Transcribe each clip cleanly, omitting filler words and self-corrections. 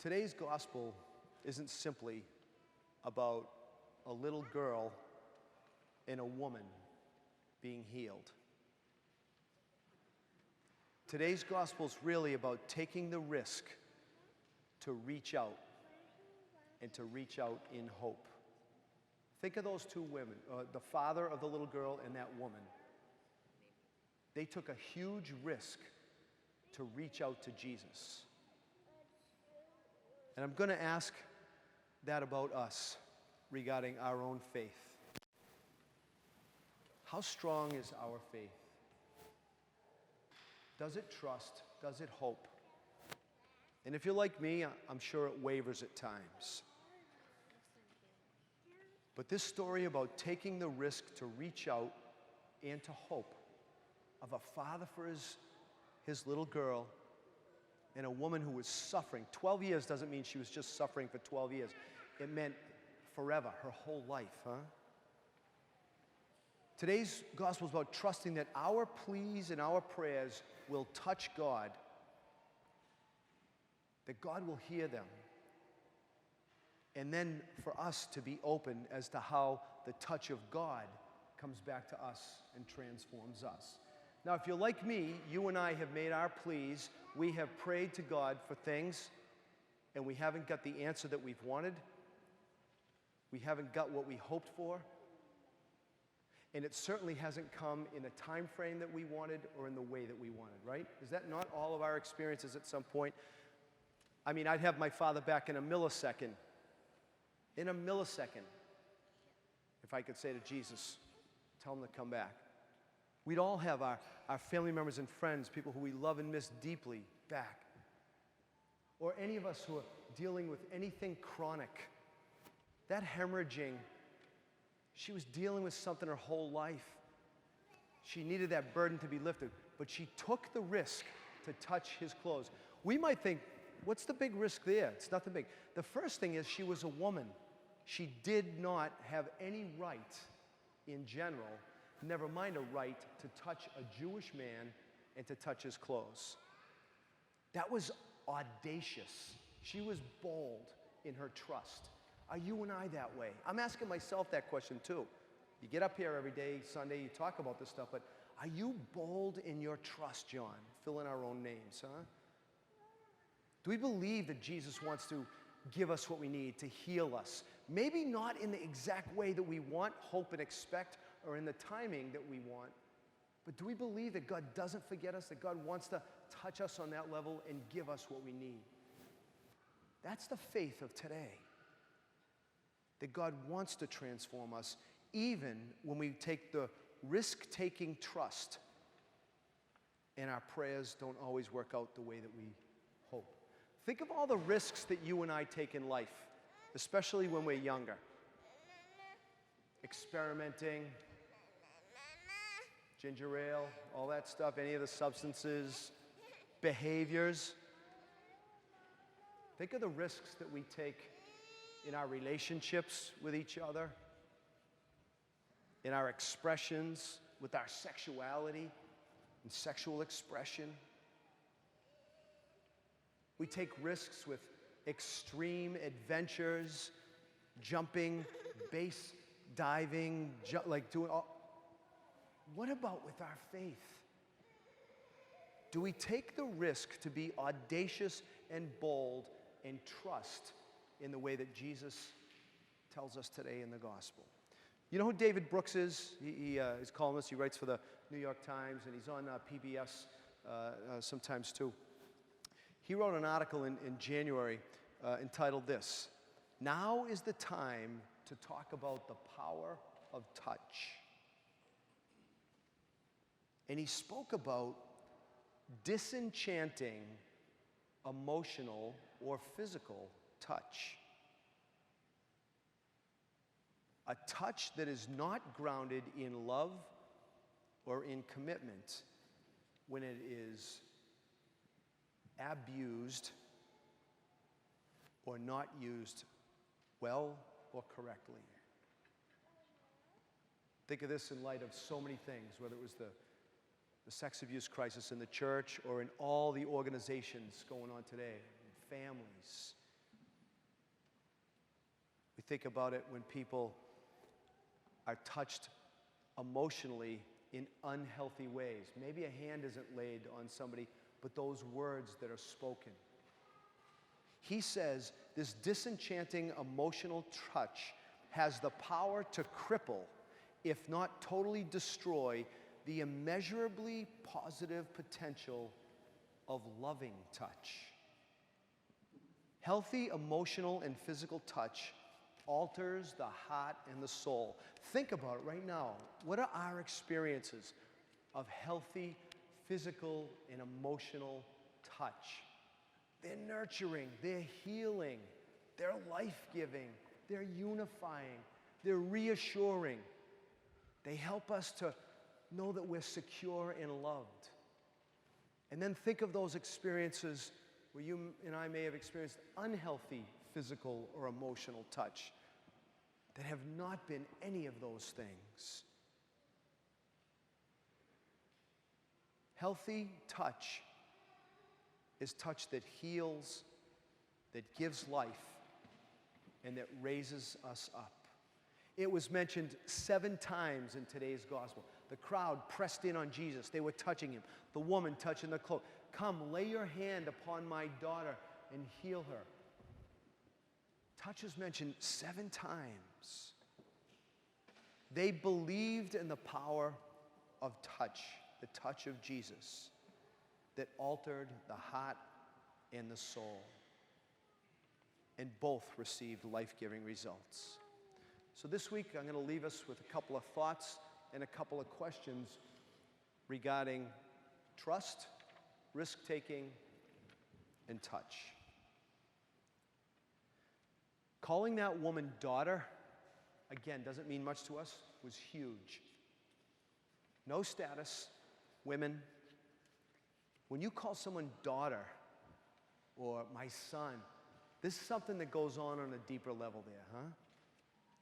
Today's gospel isn't simply about a little girl and a woman being healed. Today's gospel is really about taking the risk to reach out and to reach out in hope. Think of those two women, the father of the little girl and that woman. They took a huge risk to reach out to Jesus. And I'm going to ask that about us regarding our own faith. How strong is our faith? Does it trust? Does it hope? And if you're like me, I'm sure it wavers at times. But this story about taking the risk to reach out and to hope of a father for his little girl and a woman who was suffering. 12 years doesn't mean she was just suffering for 12 years. It meant forever, her whole life, huh? Today's gospel is about trusting that our pleas and our prayers will touch God, that God will hear them, and then for us to be open as to how the touch of God comes back to us and transforms us. Now, if you're like me, you and I have made our pleas. We have prayed to God for things, and we haven't got the answer that we've wanted. We haven't got what we hoped for. And it certainly hasn't come in a time frame that we wanted or in the way that we wanted, right? Is that not all of our experiences at some point? I mean, I'd have my father back in a millisecond. In a millisecond. If I could say to Jesus, tell him to come back. We'd all have our family members and friends, people who we love and miss deeply, back. Or any of us who are dealing with anything chronic. That hemorrhaging, she was dealing with something her whole life. She needed that burden to be lifted, but she took the risk to touch his clothes. We might think, what's the big risk there? It's nothing big. The first thing is she was a woman. She did not have any right in general, never mind a right to touch a Jewish man and to touch his clothes. That was audacious. She was bold in her trust. Are you and I that way? I'm asking myself that question too. You get up here every day, Sunday, you talk about this stuff, but are you bold in your trust, John? Fill in our own names, huh? Do we believe that Jesus wants to give us what we need to heal us? Maybe not in the exact way that we want, hope, and expect, or in the timing that we want, but do we believe that God doesn't forget us, that God wants to touch us on that level and give us what we need? That's the faith of today. That God wants to transform us even when we take the risk-taking trust and our prayers don't always work out the way that we hope. Think of all the risks that you and I take in life, especially when we're younger. Experimenting, ginger ale, all that stuff, any of the substances, behaviors. Think of the risks that we take in our relationships with each other, in our expressions, with our sexuality and sexual expression. We take risks with extreme adventures, jumping, base diving, like doing all. What about with our faith? Do we take the risk to be audacious and bold and trust in the way that Jesus tells us today in the gospel? You know who David Brooks is? He is a columnist. He writes for the New York Times, and he's on PBS sometimes too. He wrote an article in January entitled this, "Now is the time to talk about the power of touch." And he spoke about disenchanting emotional or physical touch. A touch that is not grounded in love or in commitment when it is abused or not used well or correctly. Think of this in light of so many things, whether it was the sex abuse crisis in the church or in all the organizations going on today, families, We think about it when people are touched emotionally in unhealthy ways. Maybe a hand isn't laid on somebody, but those words that are spoken. He says this disenchanting emotional touch has the power to cripple, if not totally destroy, the immeasurably positive potential of loving touch. Healthy emotional and physical touch alters the heart and the soul. Think about it right now. What are our experiences of healthy physical and emotional touch? They're nurturing, they're healing, they're life-giving, they're unifying, they're reassuring. They help us to know that we're secure and loved. And then think of those experiences where you and I may have experienced unhealthy physical or emotional touch that have not been any of those things. Healthy touch is touch that heals, that gives life, and that raises us up. It was mentioned 7 times in today's gospel. The crowd pressed in on Jesus. They were touching him. The woman touching the cloak. Come, lay your hand upon my daughter and heal her. Touch is mentioned 7 times. They believed in the power of touch, the touch of Jesus, that altered the heart and the soul. And both received life-giving results. So this week, I'm going to leave us with a couple of thoughts and a couple of questions regarding trust, risk-taking, and touch. Calling that woman daughter, again, doesn't mean much to us, was huge. No status, women. When you call someone daughter or my son, this is something that goes on a deeper level there, huh?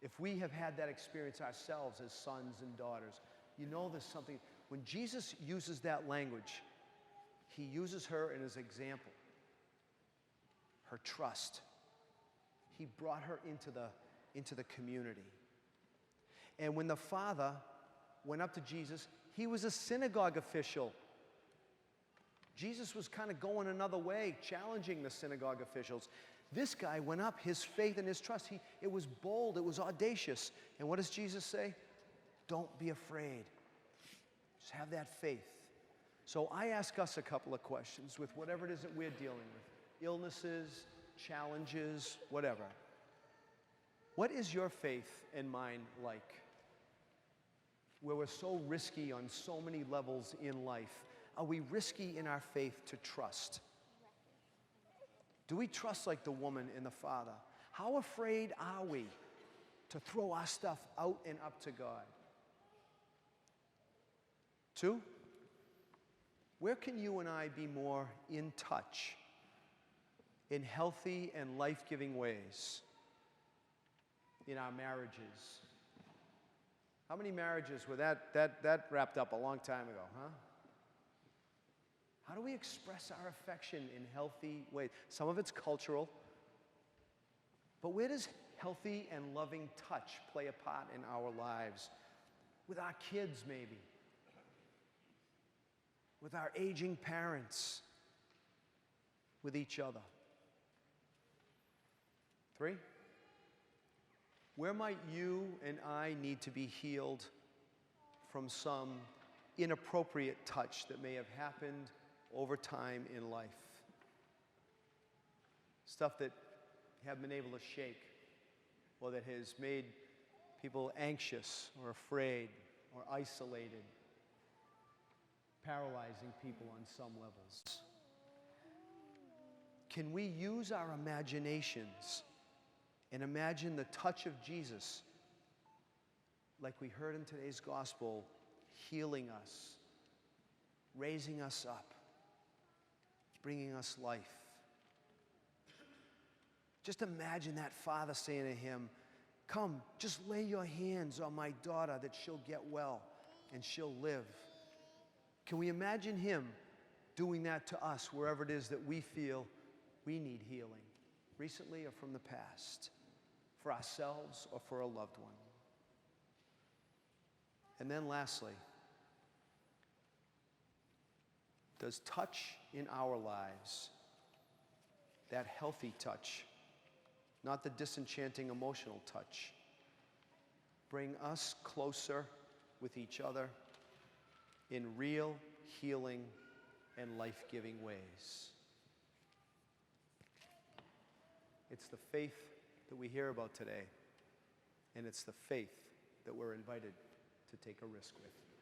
If we have had that experience ourselves as sons and daughters, you know there's something. When Jesus uses that language, he uses her in his example. Her trust. He brought her into the community. And when the father went up to Jesus, he was a synagogue official. Jesus was kind of going another way, challenging the synagogue officials. This guy went up, his faith and his trust, it was bold, it was audacious. And what does Jesus say? Don't be afraid. Just have that faith. So I ask us a couple of questions with whatever it is that we're dealing with. Illnesses, challenges, whatever. What is your faith and mine like? Where we're so risky on so many levels in life. Are we risky in our faith to trust? Do we trust like the woman and the father? How afraid are we to throw our stuff out and up to God? 2, where can you and I be more in touch in healthy and life-giving ways in our marriages? How many marriages were that wrapped up a long time ago, huh? How do we express our affection in healthy ways? Some of it's cultural, but where does healthy and loving touch play a part in our lives? With our kids, maybe. With our aging parents. With each other. 3, where might you and I need to be healed from some inappropriate touch that may have happened over time in life? Stuff that you haven't been able to shake, or that has made people anxious or afraid or isolated, paralyzing people on some levels. Can we use our imaginations and imagine the touch of Jesus, like we heard in today's gospel, healing us, raising us up, bringing us life? Just imagine that father saying to him, come, just lay your hands on my daughter that she'll get well and she'll live. Can we imagine him doing that to us wherever it is that we feel we need healing, recently or from the past? for ourselves or for a loved one. And then lastly, does touch in our lives, that healthy touch, not the disenchanting emotional touch, bring us closer with each other in real healing and life-giving ways? It's the faith that we hear about today, and it's the faith that we're invited to take a risk with.